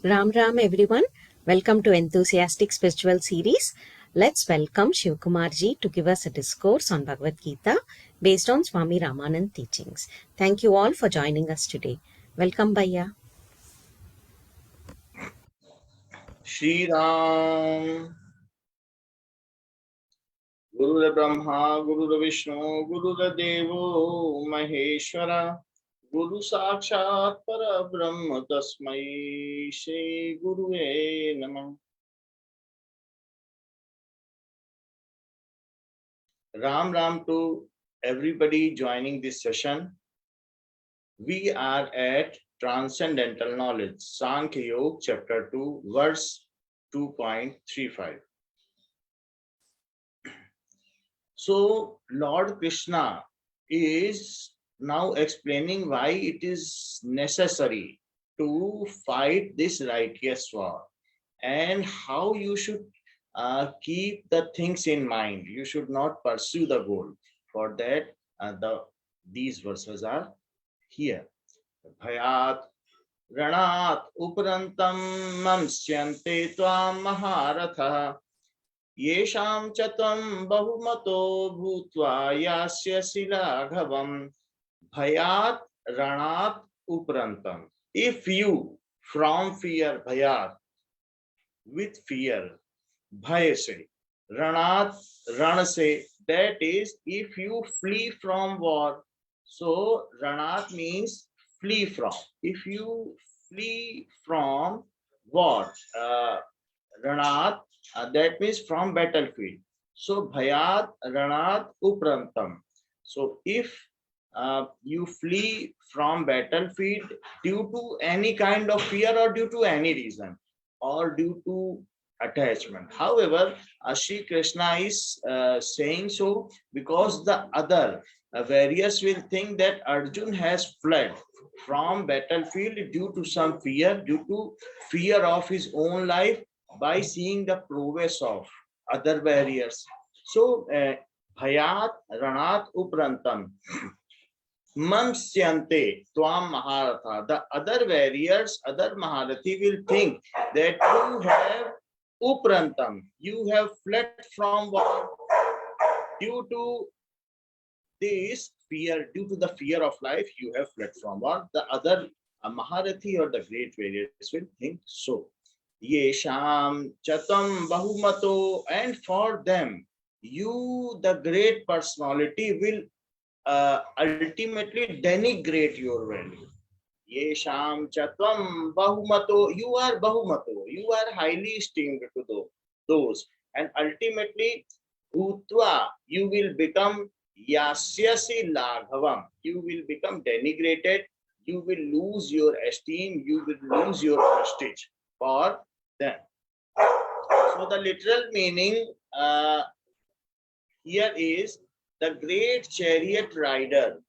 Ram Ram everyone, welcome to Enthusiastic Spiritual Series. Let's welcome Shiv Kumar ji to give us a discourse on Bhagwat Geeta based on Swami Ramanand teachings. Thank you all for joining us today. Welcome Bhaiya. Shri Ram Guru Brahma Guru Vishnu Guru Devo Maheshwara Guru Sakshat Para Brahma Tasmai Shri Guru Namah. Ram Ram to everybody joining this session. We are at Transcendental Knowledge, Sankhya Yoga, Chapter 2, Verse 2.35. So Lord Krishna is now explaining why it is necessary to fight this righteous war and how you should keep the things in mind. You should not pursue the goal. For that, these verses are here. Bhayat ranat uparantam mamsyante tvam maharatha येषां च त्वं बहुमतो भूत्वा यास्यसि लाघवम् भयात् रणात् उपरन्तं. If you from fear, bhayat, with fear, bhay se, ranat, ran se, that is if you flee from war. So ranat means flee from. If you flee from war, ranat, that means from battlefield. So bhayat ranat uprantam. So if you flee from battlefield due to any kind of fear or due to any reason or due to attachment. However, Shri Krishna is saying so because the other various will think that Arjun has fled from battlefield due to some fear, due to fear of his own life, by seeing the prowess of other warriors. So, bhayat ranat uprantam mamsyante tvam maharatha. The other warriors, other maharathi will think that you have uprantam, you have fled from war due to this fear, due to the fear of life, you have fled from war. The other maharathi or the great warriors will think so. Yesham chatam bahumato, and for them, you, the great personality, will ultimately denigrate your value. Yesham chatam bahumato, you are bahumato, you are highly esteemed to those, and ultimately, bhutva, you will become yasyasi laghavam, you will become denigrated, you will lose your esteem, you will lose your prestige for them. So the literal meaning here is the great chariot rider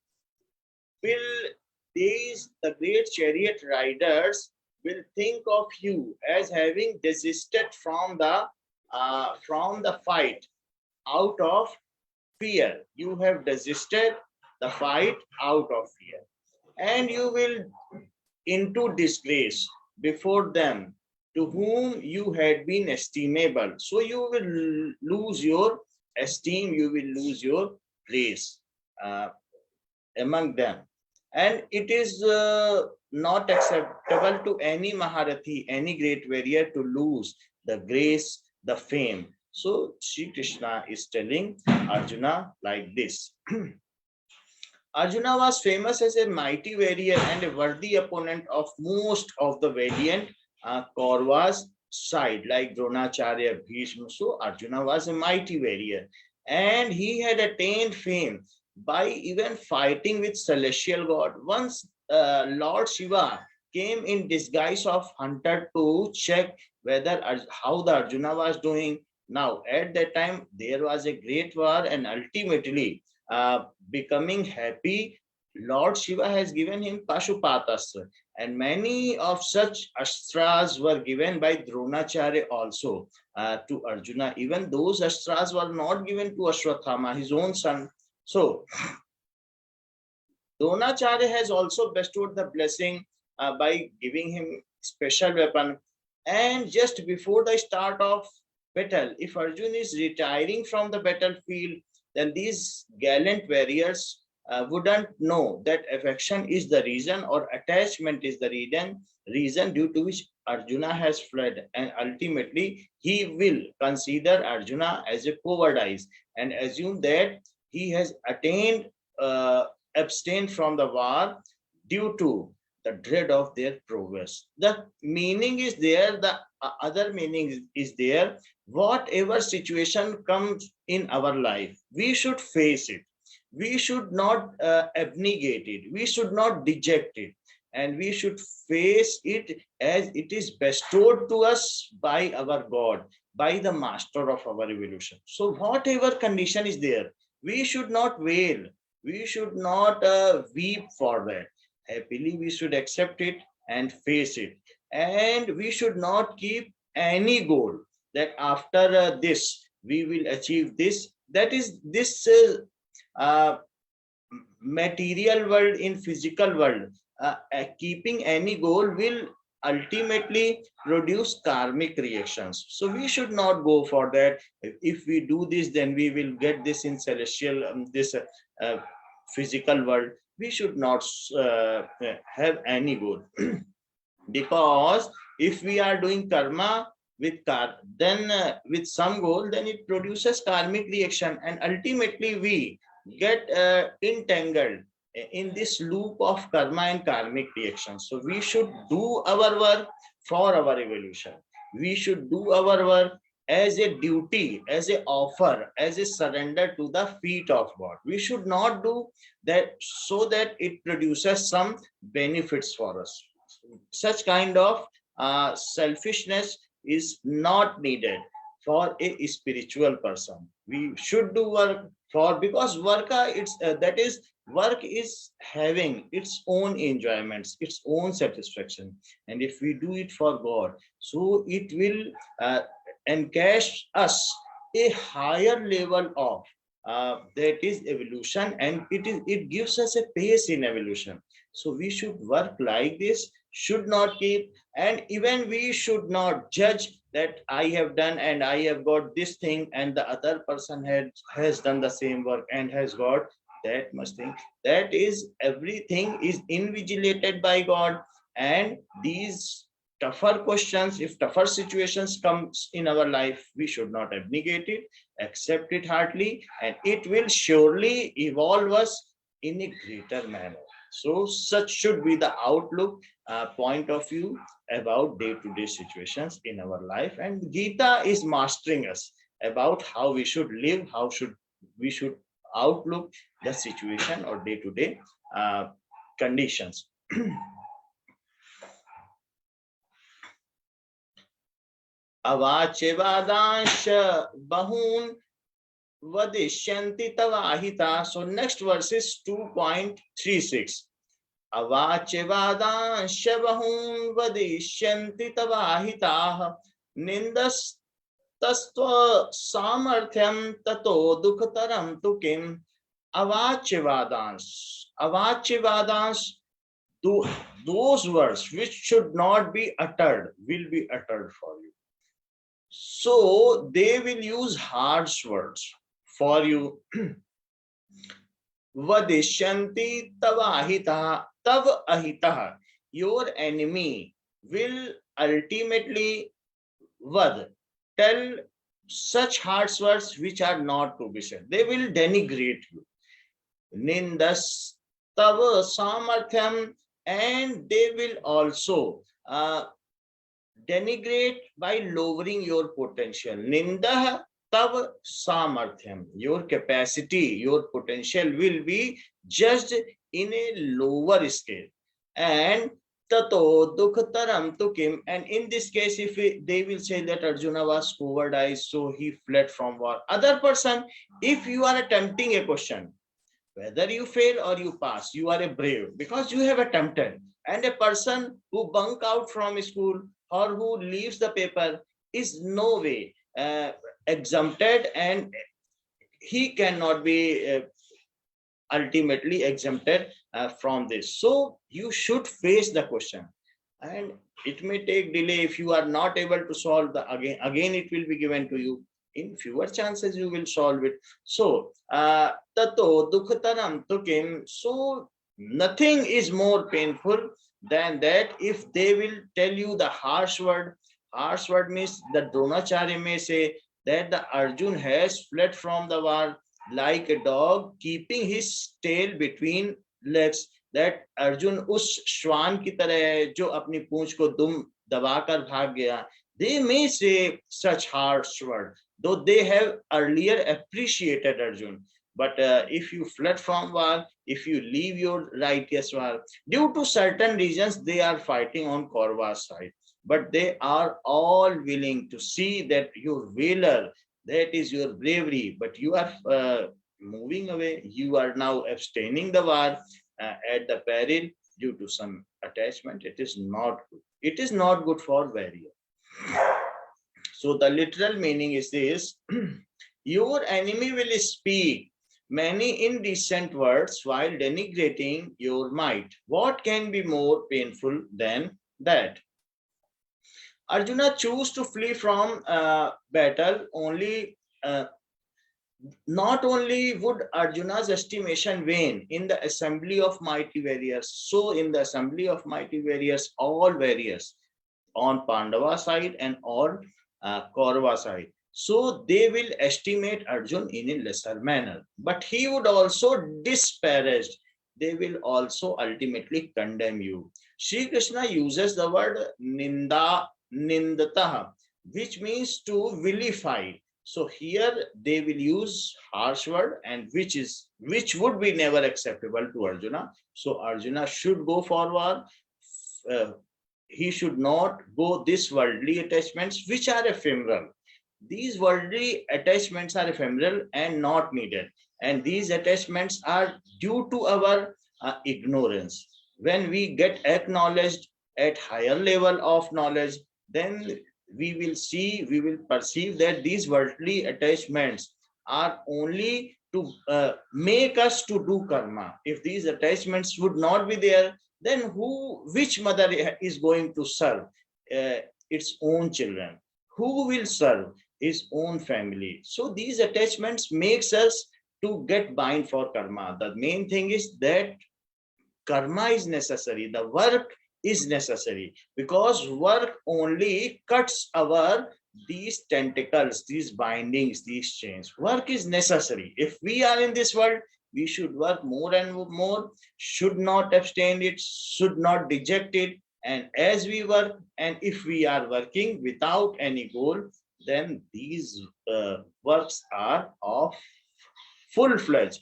will the great chariot riders will think of you as having desisted from the fight out of fear. You have desisted the fight out of fear, and you will into disgrace before them to whom you had been estimable. So you will lose your esteem, you will lose your praise among them. And it is not acceptable to any maharathi, any great warrior, to lose the grace, the fame. So Sri Krishna is telling Arjuna like this. Arjuna was famous as a mighty warrior and a worthy opponent of most of the valiant Kauravas side, like Dronacharya, Bhishma. So Arjuna was a mighty warrior, and he had attained fame by even fighting with celestial god. Once Lord Shiva came in disguise of hunter to check whether how the Arjuna was doing. Now at that time there was a great war, and ultimately becoming happy, Lord Shiva has given him Pashupatastra, and many of such astras were given by Dronacharya also to Arjuna. Even those astras were not given to Ashwathama, his own son. So Dronacharya has also bestowed the blessing by giving him special weapon. And just before the start of battle, if Arjun is retiring from the battlefield, then these gallant warriors wouldn't know that affection is the reason, or attachment is the reason due to which Arjuna has fled, and ultimately he will consider Arjuna as a cowardice and assume that he has attained, abstained from the war due to the dread of their prowess. The meaning is there, the other meaning is there. Whatever situation comes in our life, we should face it. We should not abnegate it. We should not deject it. And we should face it as it is bestowed to us by our God, by the master of our evolution. So, whatever condition is there, we should not wail. We should not weep for that. Happily, we should accept it and face it. And we should not keep any goal that after this we will achieve this. That is this uh, material world, in physical world. Keeping any goal will ultimately produce karmic reactions. So we should not go for that. If we do this, then we will get this in celestial, this uh, physical world. We should not have any goal. Because if we are doing karma with then with some goal, then it produces karmic reaction, and ultimately we get entangled in this loop of karma and karmic reaction. So we should do our work for our evolution. We should do our work as a duty, as a offer, as a surrender to the feet of God. We should not do that so that it produces some benefits for us. Such kind of selfishness is not needed for a spiritual person. We should do work for, because work it's that is work is having its own enjoyments, its own satisfaction, and if we do it for God, so it will encash us a higher level of that is evolution, and it gives us a pace in evolution. So we should work like this, should not keep, and even we should not judge that I have done and I have got this thing, and the other person has done the same work and has got that much thing. That is, everything is invigilated by God, and these tougher questions, if tougher situations comes in our life, we should not abnegate it, accept it heartily, and it will surely evolve us in a greater manner. So such should be the outlook, point of view about day-to-day situations in our life. And Gita is mastering us about how we should live, how should we should outlook the situation or day-to-day conditions. Avachevadansh bahun vadishyanti tavahita. So next verse is 2.36. Avachevadansh bahun vadishyanti tavahita nindas tastva samarthyam tato dukhtaram tu kim. Avachevadansh, those words which should not be uttered will be uttered for you. So they will use harsh words for you. Vadishyanti tavahita, tav ahita. Your enemy will ultimately tell such harsh words which are not to be said. They will denigrate you. Nindas tava samarthyam, and they will also denigrate by lowering your potential. Nindah tav samarthyam. Your capacity, your potential will be judged in a lower scale. And tato dukhtaram tukim. And in this case, if they will say that Arjuna was cowardice, so he fled from war. Other person, if you are attempting a question, whether you fail or you pass, you are a brave because you have attempted. And a person who bunk out from school or who leaves the paper is no way exempted, and he cannot be ultimately exempted from this. So you should face the question. and it may take delay. If you are not able to solve the again it will be given to you. In fewer chances you will solve it. So tato dukhtaram tukim. So nothing is more painful than that if they will tell you the harsh word. Harsh word means the Dronacharya may say that the Arjun has fled from the war like a dog keeping his tail between legs. That Arjun उस श्वान की तरह है जो अपनी पूंछ को दुम दबाकर भाग गया. They may say such harsh words, though they have earlier appreciated Arjun. But if you fled from war, if you leave your righteous war, due to certain reasons, they are fighting on Kaurva's side. But they are all willing to see that your valor, that is your bravery, but you are moving away. You are now abstaining the war at the peril due to some attachment. It is not good. It is not good for warrior. So the literal meaning is this: your enemy will speak many indecent words while denigrating your might. What can be more painful than that? Arjuna chose to flee from battle only. Not only would Arjuna's estimation wane in the assembly of mighty warriors, so in the assembly of mighty warriors, all warriors on Pandava side and on Kaurava side, so they will estimate Arjun in a lesser manner. But he would also disparage. They will also ultimately condemn you. Shri Krishna uses the word ninda, nindataha, which means to vilify. So here they will use harsh word, and which would be never acceptable to Arjuna. So Arjuna should go forward. He should not go this worldly attachments which are ephemeral. These worldly attachments are ephemeral and not needed, and these attachments are due to our ignorance. When we get acknowledged at higher level of knowledge, then we will perceive that these worldly attachments are only to make us to do karma. If these attachments would not be there, then which mother is going to serve its own children? Who will serve his own family? So these attachments makes us to get bind for karma. The main thing is that karma is necessary. The work is necessary, because work only cuts our these tentacles, these bindings, these chains. Work is necessary. If we are in this world, we should work more and more, should not abstain it, should not deject it. And as we work, and if we are working without any goal, then these works are of full-fledged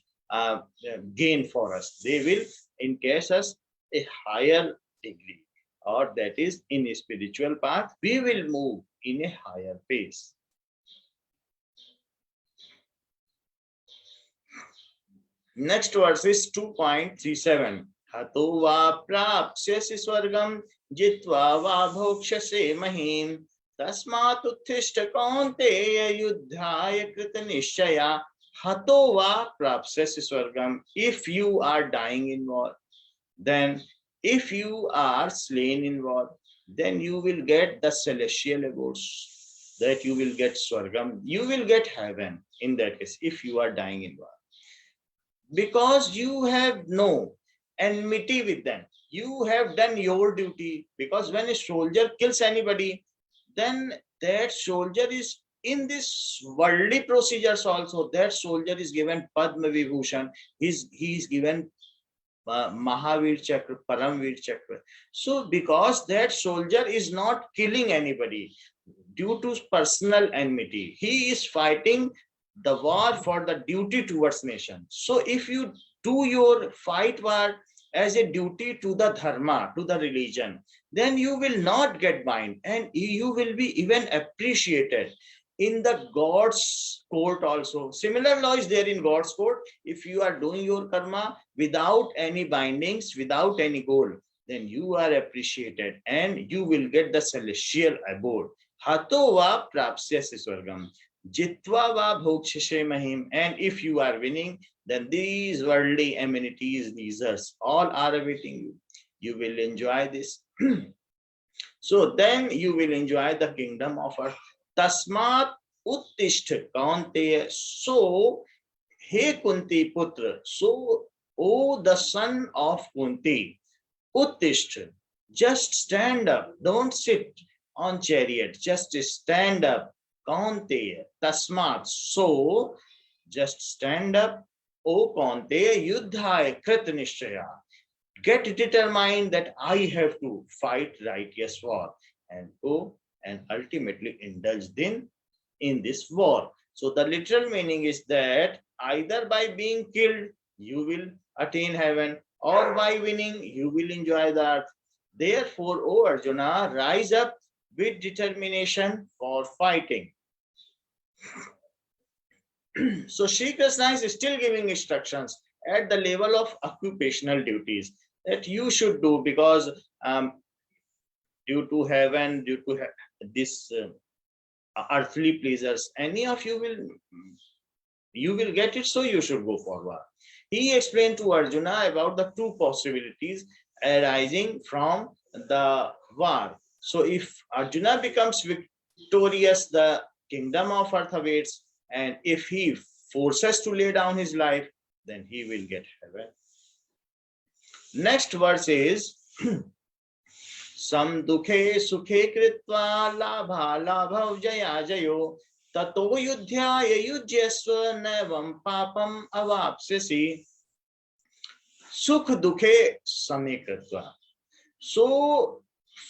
gain for us. They will encase us a higher degree, or that is in a spiritual path, we will move in a higher pace. Next verse is 2.37. Hato va prapsyasi swargam jitva va bhokshase mahim tasmat uttishta kaunteya yuddhaya krita nishchaya. Hato va prapsyasi swargam. If you are dying in war, then if you are slain in war, then you will get the celestial abodes, that you will get swargam, you will get heaven in that case, if you are dying in war. Because you have no enmity with them. You have done your duty. Because when a soldier kills anybody, then that soldier is in this worldly procedures also. That soldier is given Padma Vibhushan. He is given Mahavir Chakra, Paramvir Chakra. So because that soldier is not killing anybody due to personal enmity, he is fighting the war for the duty towards nation. So if you do your fight war as a duty to the dharma, to the religion, then you will not get bind, and you will be even appreciated in the God's court also. Similar law is there in God's court. If you are doing your karma without any bindings, without any goal, then you are appreciated and you will get the celestial abode. Hato va prapsyasi swargam jitva va bhokshase mahim. And if you are winning, then these worldly amenities, these all are awaiting you. You will enjoy this. So then you will enjoy the kingdom of earth. Tasmat uttishth kaunteya. So, hey Kunti Putra, so, O the son of Kunti, uttishth, just stand up, don't sit on chariot, just stand up. Kaunteya, tasmat, so, just stand up. O Kaunteya, yuddhaya krit nishchaya, get determined that I have to fight righteous war and go and ultimately indulge in this war. So the literal meaning is that either by being killed you will attain heaven, or by winning you will enjoy the earth. Therefore, O Arjuna, rise up with determination for fighting. So Sri Krishna is still giving instructions at the level of occupational duties that you should do, because due to heaven, due to this earthly pleasures, any of you will get it, so you should go forward. He explained to Arjuna about the two possibilities arising from the war. So if Arjuna becomes victorious, the kingdom of earth awaits, and if he forces to lay down his life, then he will get heaven. Next verse is Sam dukhe sukhe kritva labha labha jaya jayo tato yudhyaya yujyasva navam papam avapsyasi. Sukh dukhe samekritva. So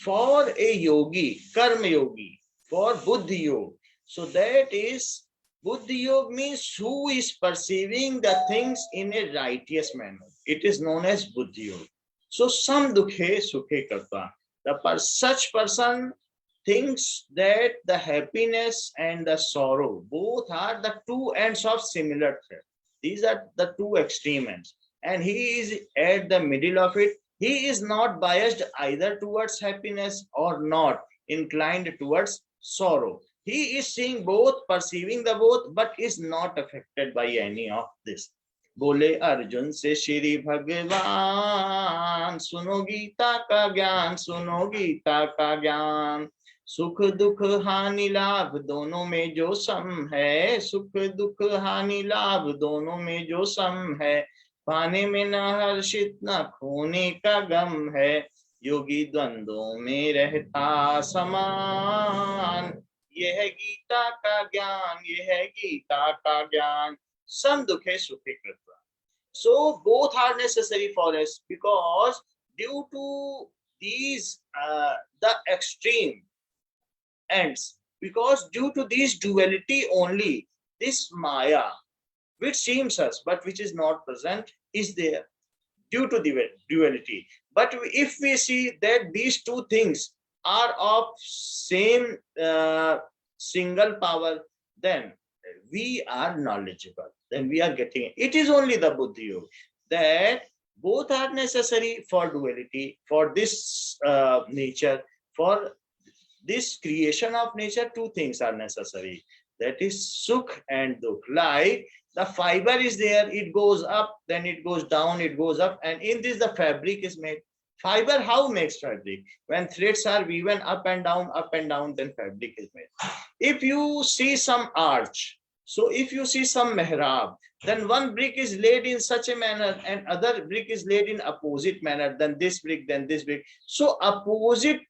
for a yogi, karma yogi, for buddhi yoga, so that is buddhi yoga means who is perceiving the things in a righteous manner. It is known as buddhi yoga. So sam dukhe sukhe karta. Such person thinks that the happiness and the sorrow both are the two ends of similar thread. These are the two extreme ends, and he is at the middle of it. He is not biased either towards happiness or not inclined towards sorrow. He is seeing both, perceiving the both, but is not affected by any of this. बोले अर्जुन से श्री भगवान, सुनो गीता का ज्ञान, सुनो गीता का ज्ञान। सुख दुख हानि लाभ दोनों में जो सम है, सुख दुख हानि लाभ दोनों में जो सम है, पाने में न हर्षित न खोने का गम है, योगी द्वंद्वों में रहता समान। यह है गीता का ज्ञान, यह है गीता का ज्ञान। Sam dukhe sukhe kritva. So both are necessary for us, because due to these the extreme ends, because due to this duality only, this Maya, which seems us but which is not present, is there due to the duality. But if we see that these two things are of same single power, then we are knowledgeable, then we are getting it. It is only the buddhi yoga that both are necessary for duality, for this nature, for this creation of nature. Two things are necessary, that is sukh and dukh. Like the fiber is there, it goes up, then it goes down, it goes up, and in this the fabric is made. Fiber, how makes fabric? When threads are woven up and down, then fabric is made. If you see some arch, so if you see some mihrab, then one brick is laid in such a manner and other brick is laid in opposite manner, then this brick, then this brick. So opposite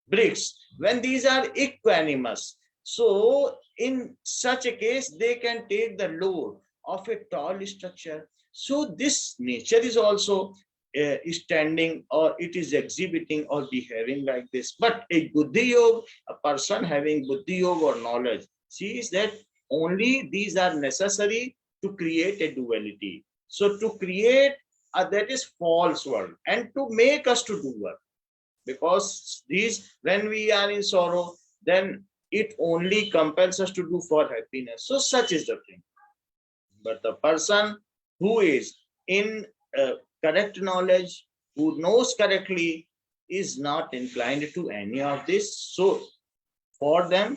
bricks, when these are equanimous, so in such a case they can take the load of a tall structure. So this nature is also standing, or it is exhibiting or behaving like this. But a buddhi yoga, a person having buddhi yoga or knowledge, sees that only these are necessary to create a duality. So to create that is false world, and to make us to do work, because these, when we are in sorrow, then it only compels us to do for happiness. So such is the thing. But the person who is in correct knowledge, who knows correctly, is not inclined to any of this. So for them,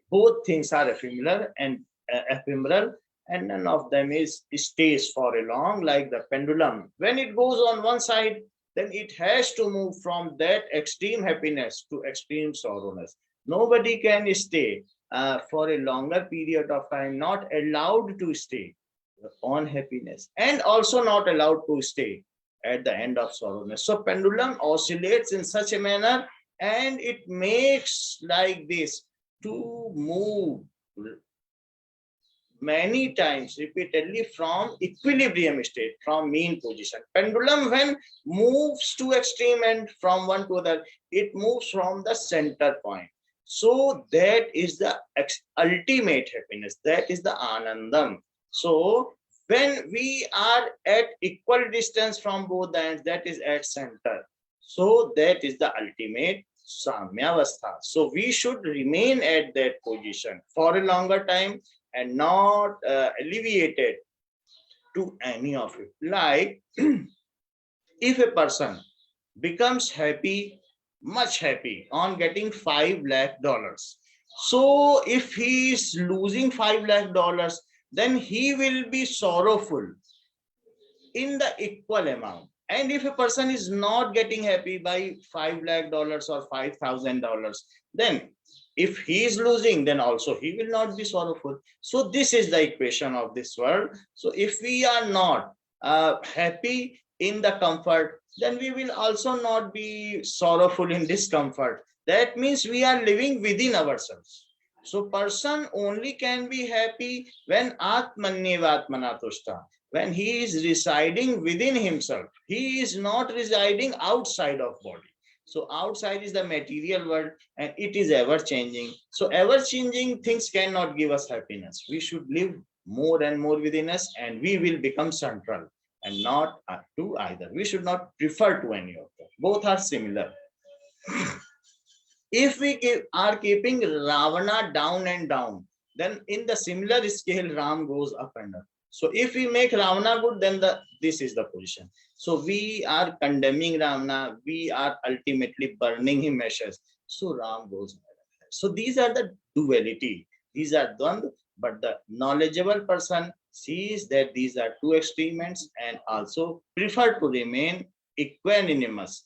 both things are ephemeral, and none of them stays for a long, like the pendulum. When it goes on one side, then it has to move from that extreme happiness to extreme sorrowness. Nobody can stay for a longer period of time, not allowed to stay on happiness, and also not allowed to stay at the end of sorrowness. So pendulum oscillates in such a manner, and it makes like this to move many times repeatedly from equilibrium state, from mean position. Pendulum when moves to extreme and from one to other, it moves from the center point. So that is the ultimate happiness, that is the anandam. So when we are at equal distance from both the ends, that is at center, so that is the ultimate samyavastha. So we should remain at that position for a longer time and not alleviated to any of it. Like if a person becomes happy, much happy on getting $5 lakh, so if he is losing $5 lakh, then he will be sorrowful in the equal amount. And if a person is not getting happy by $5 lakh or $5,000, then if he is losing, then also he will not be sorrowful. So this is the equation of this world. So if we are not happy in the comfort, then we will also not be sorrowful in discomfort. That means we are living within ourselves. So person only can be happy when atmanyevatmana tushta, when he is residing within himself. He is not residing outside of body. So outside is the material world, and it is ever changing. So ever changing things cannot give us happiness. We should live more and more within us, and we will become central and not to either. We should not prefer to any of them. Both are similar. If we are keeping Ravana down and down, then in the similar scale, Ram goes up and up. So if we make Ravana good, then this is the position. So we are condemning Ravana, we are ultimately burning him ashes. So Ram goes ahead. So these are the duality. These are dvandva, but the knowledgeable person sees that these are two extremes and also prefer to remain equanimous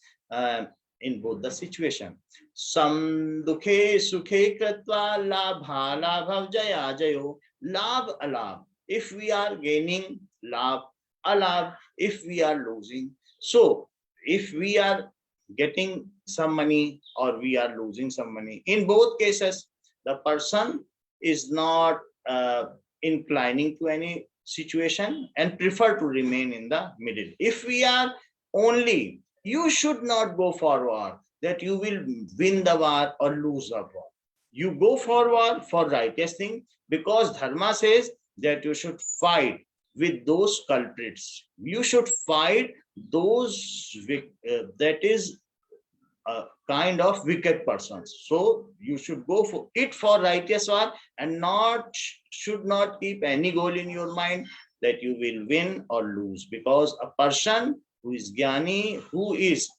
in both the situation. Sam dukhe sukhe kratva labha labha jaya jayo, labh alabh. If we are gaining, labh alabh. If we are losing, so if we are getting some money or we are losing some money, in both cases the person is not inclining to any situation and prefer to remain in the middle. If we are only, you should not go for war that you will win the war or lose the war. You go for war for righteous thing, because dharma says that you should fight with those culprits. You should fight those that is a kind of wicked persons. So you should go for it for righteous war, and not should not keep any goal in your mind that you will win or lose, because a person who is jnani, who is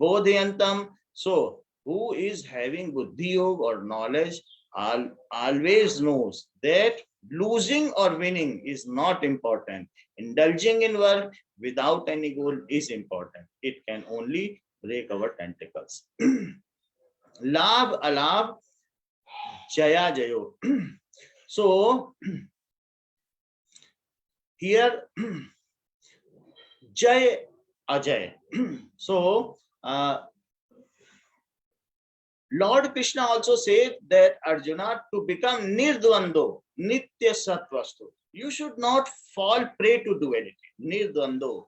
bodhayantam, so who is having buddhi yoga or knowledge, always knows that losing or winning is not important. Indulging in work without any goal is important. It can only break our tentacles. Labh alabh jaya jayo. So here jay ajay. So Lord Krishna also said that Arjuna, to become nirdvando, nitya satvastu, you should not fall prey to duality. Nirdvando,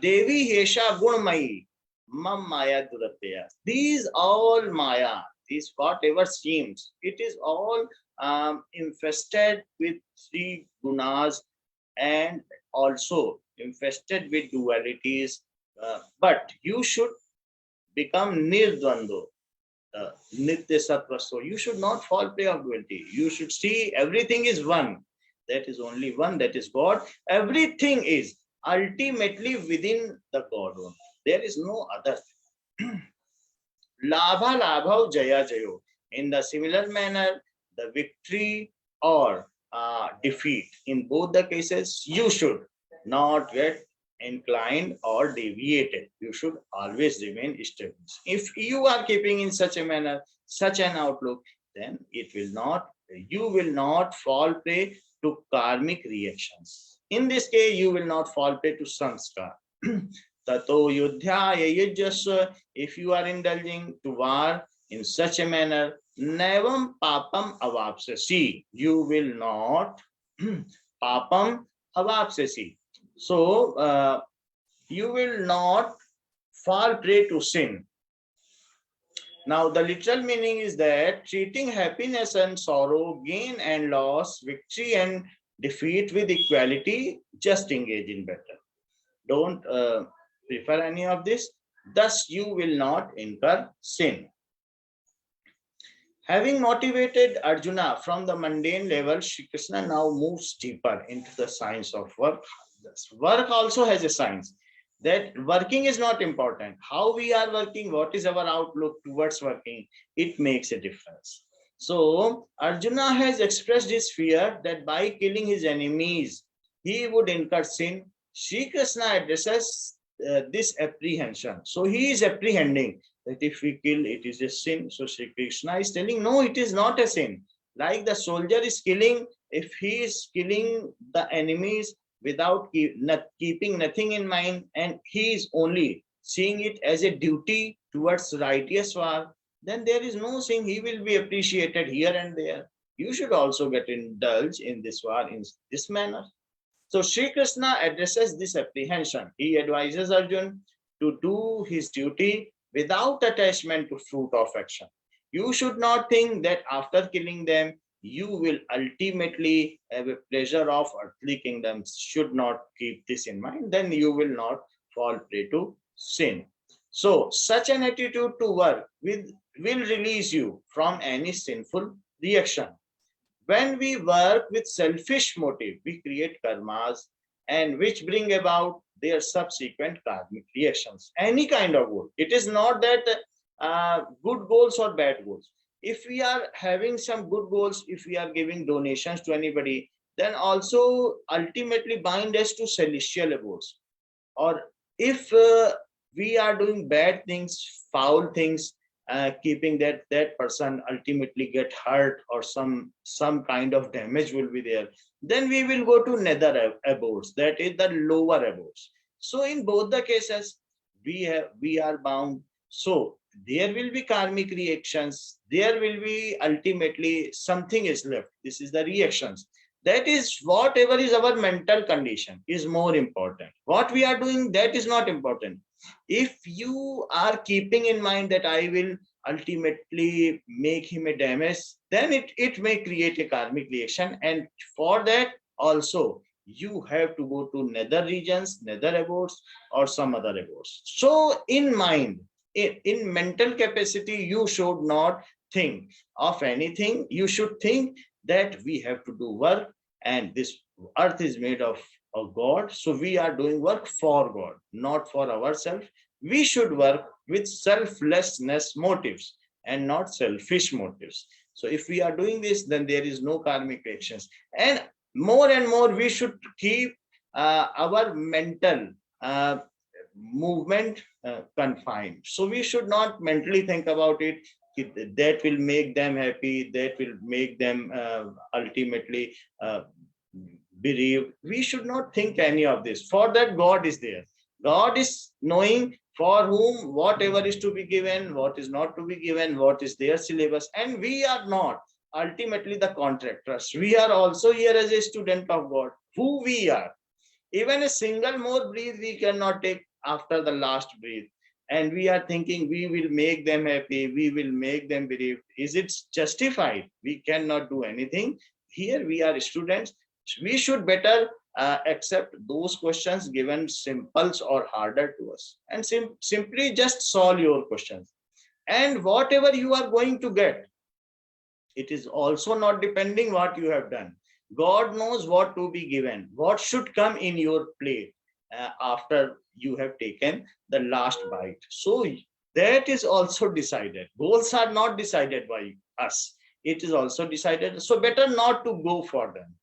Devi Hesha Gunmayi, Mam Maya Duratya. These all Maya, these whatever seems, it is all infested with three gunas and also infested with dualities. But you should become nirdvando. Nitya Sattva. So you should not fall prey of duality. You should see everything is one. That is only one, that is God. Everything is ultimately within the God only. There is no other. Labha labha jaya jayo. In the similar manner, the victory or defeat, in both the cases, you should not get inclined or deviated. You should always remain stable. If you are keeping in such a manner, such an outlook, then you will not fall prey to karmic reactions. In this case, you will not fall prey to samskar. Tato yudhyaya yujyasva. If you are indulging to war in such a manner, nevam papam avapsasi. You will not papam avapsasi. So you will not fall prey to sin. Now, the literal meaning is that treating happiness and sorrow, gain and loss, victory and defeat with equality, just engage in better. Don't prefer any of this. Thus, you will not incur sin. Having motivated Arjuna from the mundane level, Shri Krishna now moves deeper into the science of work. This work also has a science. That working is not important. How we are working, what is our outlook towards working, it makes a difference. So Arjuna has expressed his fear that by killing his enemies, he would incur sin. Shri Krishna addresses this apprehension. So he is apprehending that if we kill, it is a sin. So Shri Krishna is telling, no, it is not a sin. Like the soldier is killing, if he is killing the enemies without keeping nothing in mind, and he is only seeing it as a duty towards righteous war, then there is no sin. He will be appreciated here and there. You should also get indulged in this war in this manner. So Sri Krishna addresses this apprehension. He advises Arjun to do his duty without attachment to fruit of action. You should not think that after killing them, you will ultimately have a pleasure of earthly kingdoms. Should not keep this in mind, then you will not fall prey to sin. So such an attitude to work will release you from any sinful reaction. When we work with selfish motive, we create karmas and which bring about their subsequent karmic reactions. Any kind of goal. It is not that good goals or bad goals. If we are having some good goals, if we are giving donations to anybody, then also ultimately bind us to celestial abodes. Or if we are doing bad things, foul things, keeping that person ultimately get hurt or some kind of damage will be there, then we will go to nether abodes, that is the lower abodes. So in both the cases, we are bound. So there will be karmic reactions, there will be ultimately something is left. This is the reactions. That is whatever is our mental condition is more important. What we are doing, that is not important. If you are keeping in mind that I will ultimately make him a damage, then it may create a karmic reaction, and for that also you have to go to nether regions, nether abodes, or some other abodes. So in mind, in mental capacity, you should not think of anything. You should think that we have to do work, and this earth is made of God. So we are doing work for God, not for ourselves. We should work with selflessness motives and not selfish motives. So if we are doing this, then there is no karmic reactions. And more we should keep our mental movement confined. So we should not mentally think about it. That will make them happy, that will make them ultimately bereaved. We should not think any of this. For that, God is there. God is knowing for whom whatever is to be given, what is not to be given, what is their syllabus, and we are not ultimately the contractors. We are also here as a student of God. Who we are. Even a single more breath we cannot take after the last breath. And we are thinking we will make them happy, we will make them bereaved. Is it justified? We cannot do anything. Here we are students. We should better accept those questions given simples or harder to us, and simply just solve your questions. And whatever you are going to get, it is also not depending what you have done. God knows what to be given, what should come in your plate after you have taken the last bite. So that is also decided. Goals are not decided by us. It is also decided. So better not to go for them.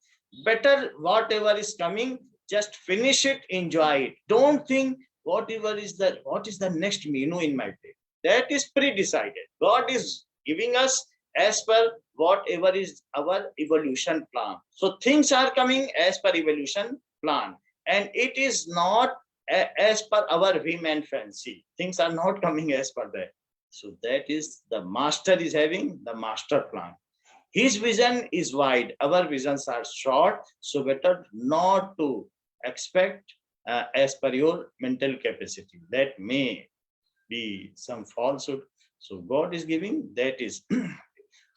Better whatever is coming, Just finish it, enjoy it. Don't think what is the next menu in my plate. That is pre-decided. God is giving us as per whatever is our evolution plan. So things are coming as per evolution plan, and it is not as per our whim and fancy. Things are not coming as per that. So that is the master is having the master plan. His vision is wide, our visions are short, so better not to expect as per your mental capacity. That may be some falsehood. So God is giving, that is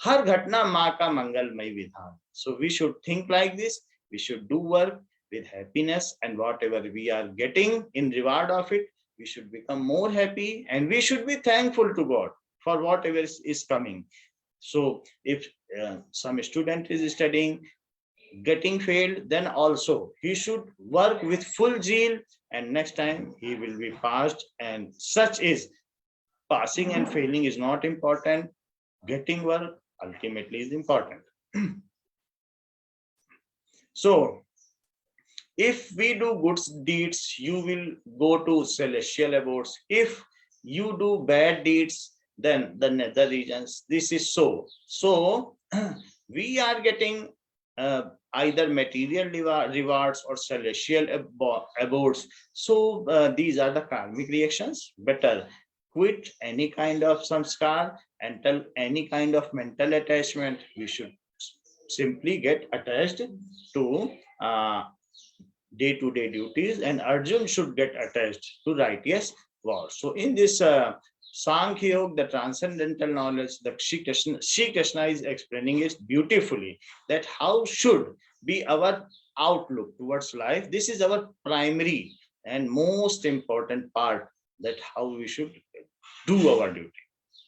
हर घटना माँ का मंगलमय विधान. So we should think like this. We should do work with happiness, and whatever we are getting in reward of it, we should become more happy, and we should be thankful to God for whatever is coming. So if some student is studying, getting failed, then also he should work with full zeal, and next time he will be passed. And such is, passing and failing is not important. Getting work ultimately is important. So if we do good deeds, you will go to celestial abodes. If you do bad deeds, then the nether regions. This is so. So we are getting either material rewards or celestial abodes. So these are the karmic reactions. Better quit any kind of samskar and tell any kind of mental attachment. We should simply get attached to day-to-day duties, and Arjun should get attached to righteous war. So in this Sankhya Yoga, the transcendental knowledge, the Shri Krishna is explaining it beautifully, that how should be our outlook towards life. This is our primary and most important part, that how we should do our duty.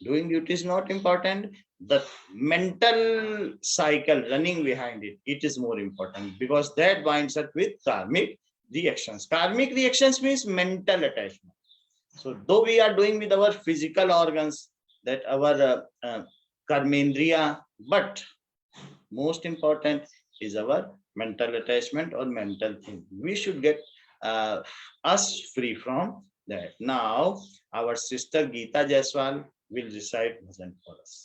Doing duty is not important. The mental cycle running behind it, it is more important, because that binds up with karmic reactions. Karmic reactions means mental attachment. So though we are doing with our physical organs, that our karmendriya, but most important is our mental attachment or mental thing. We should get us free from that. Now our sister Geeta Jaiswal will recite bhajan for us.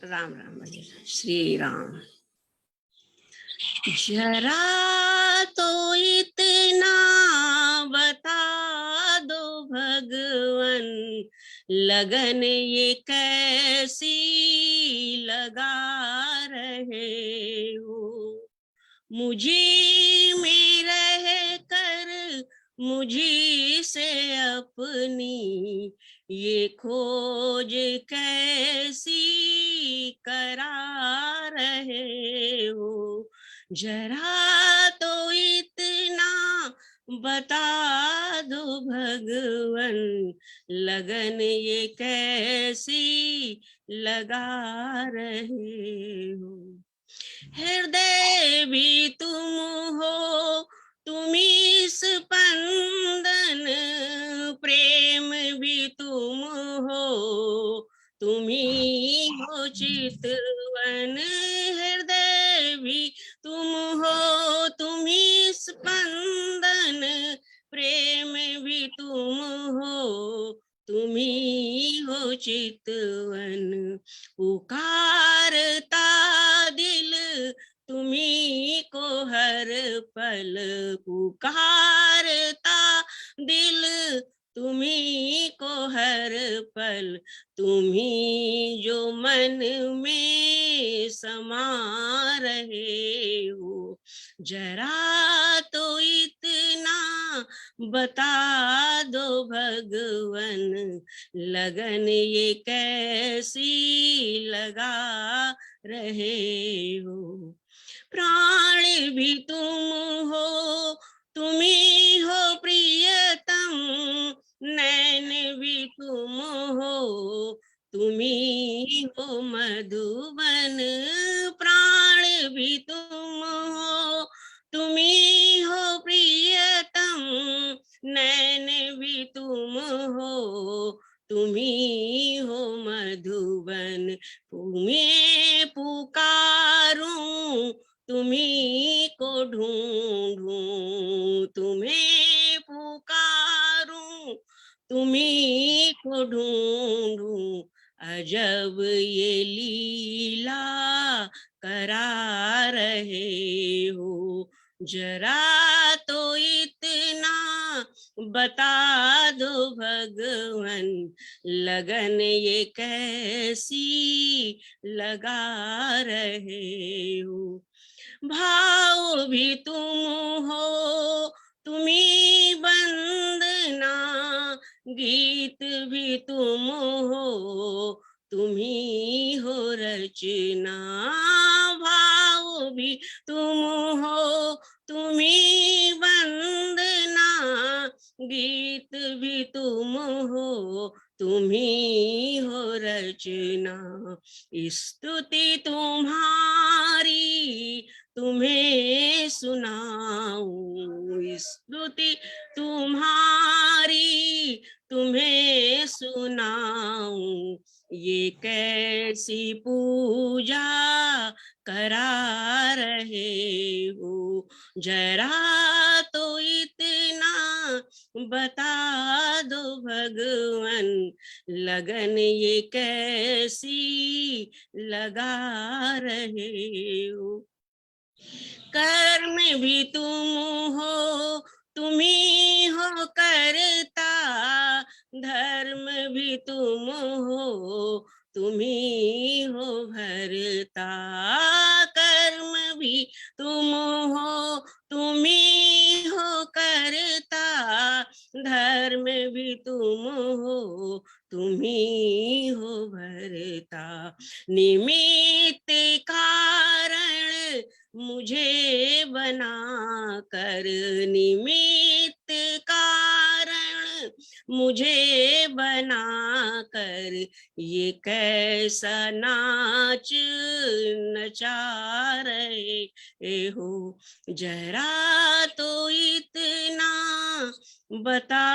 Ram Ram Shri Ram. जरा तो इतना बता दो भगवन, लगन ये कैसी लगा रहे हो. मुझे में रह कर मुझी से अपनी ये खोज कैसी करा रहे हो. जरा तो इतना बता दो भगवन, लगन ये कैसी लगा रहे हो. हृदय भी तुम हो, तुम इस स्पंदन, प्रेम भी तुम हो, तुम्ही हो चितवन. हृदय भी तुम हो, तुम्ही स्पंदन, प्रेम भी तुम हो, तुम्ही हो चितवन. पुकारता दिल तुम्ही को हर पल, पुकारता दिल तुम्ही को हर पल. तुम्ही जो मन में समा रहे हो. जरा तो इतना बता दो भगवन, लगन ये कैसी लगा रहे हो. प्राण भी तुम हो, तुम्ही हो प्रियतम, नैन भी तुम हो, तुम्ही हो मधुबन. प्राण भी तुम हो, तुम्ही हो प्रियतम, नैन भी तुम हो, तुम्ही हो मधुबन. तुम्हें पुकार तुम्ही को ढूंढूं, तुम्हें पुकारूं, तुम्ही को ढूंढूं, अजब ये लीला करा रहे हो, जरा तो इतना बता दो भगवन, लगन ये कैसी लगा रहे हो। भाव भी तुम हो, तुम्ही वंदना, गीत भी तुम हो, तुम्ही हो रचना। भाव भी तुम हो, तुम्ही वंदना, गीत भी तुम हो, तुम्ही हो रचना। स्तुति तुम्हारी तुम्हें सुनाऊं, स्तुति तुम्हारी तुम्हें सुनाऊं, ये कैसी पूजा करा रहे हो, जरा तो इतना बता दो भगवन, लगन ये कैसी लगा रहे हो। कर्म भी तुम हो, तुम्ही हो करता, धर्म भी तुम हो, तुम्ही हो भरता। कर्म भी तुम हो, तुम्ही हो करता, धर्म भी तुम हो, तुम्ही हो भरता। निमित्त कारण मुझे बना कर, निमित्त कारण मुझे बना कर, ये कैसा नाच नचा रहे हो, जरा तो इतना बता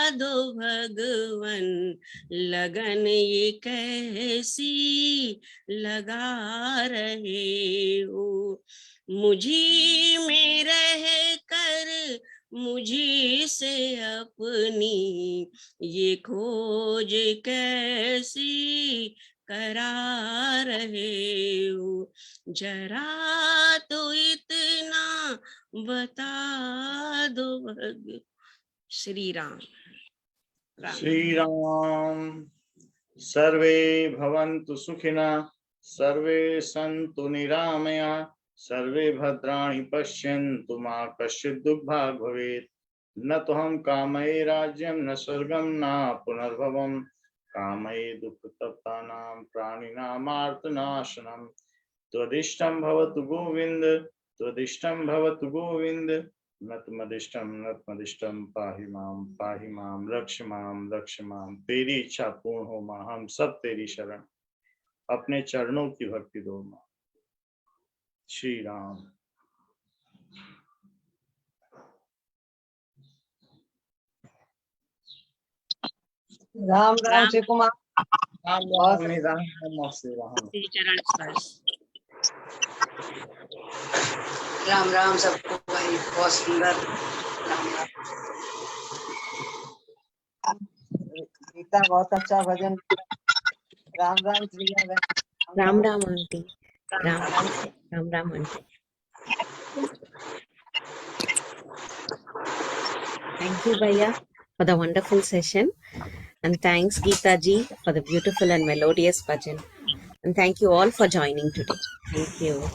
दो भगवन, लगन ये कैसी लगा रहे हो। मुझी में रह कर मुझी से अपनी ये खोज कैसी करा रहे हो, जरा तो इतना बता दो भग। श्री राम। श्री राम। सर्वे भवन्तु सुखिनः, सर्वे सन्तु निरामया, सर्वे भद्राणि पश्यन्तु मा कश्चित् दुःखभाग् भवेत्। न तोहं कामये राज्यं न स्वर्गं न पुनर्भवं, कामये दुःखतप्तानां प्राणिनामार्तनाशनं। त्वदिष्टं भवतु गोविन्द, त्वदिष्टं भवतु गोविन्द, नतमदिष्टं पाहि मां रक्ष मां। तेरी इच्छा पूर्ण हो मां, हम सब तेरी शरण, अपने चरणों की भक्ति दो मां। श्री राम। राम राम शिव कुमार। राम राम श्री चरण स्पर्श। राम राम सबको भाई, बहुत सुंदर। राम राम। गीता बहुत अच्छा भजन। राम राम प्रिया बहन। Ram Ram aunty. Ram Ram aunty. Thank you, Bhaiya, for the wonderful session. And thanks, Geeta ji, for the beautiful and melodious bhajan. And thank you all for joining today. Thank you.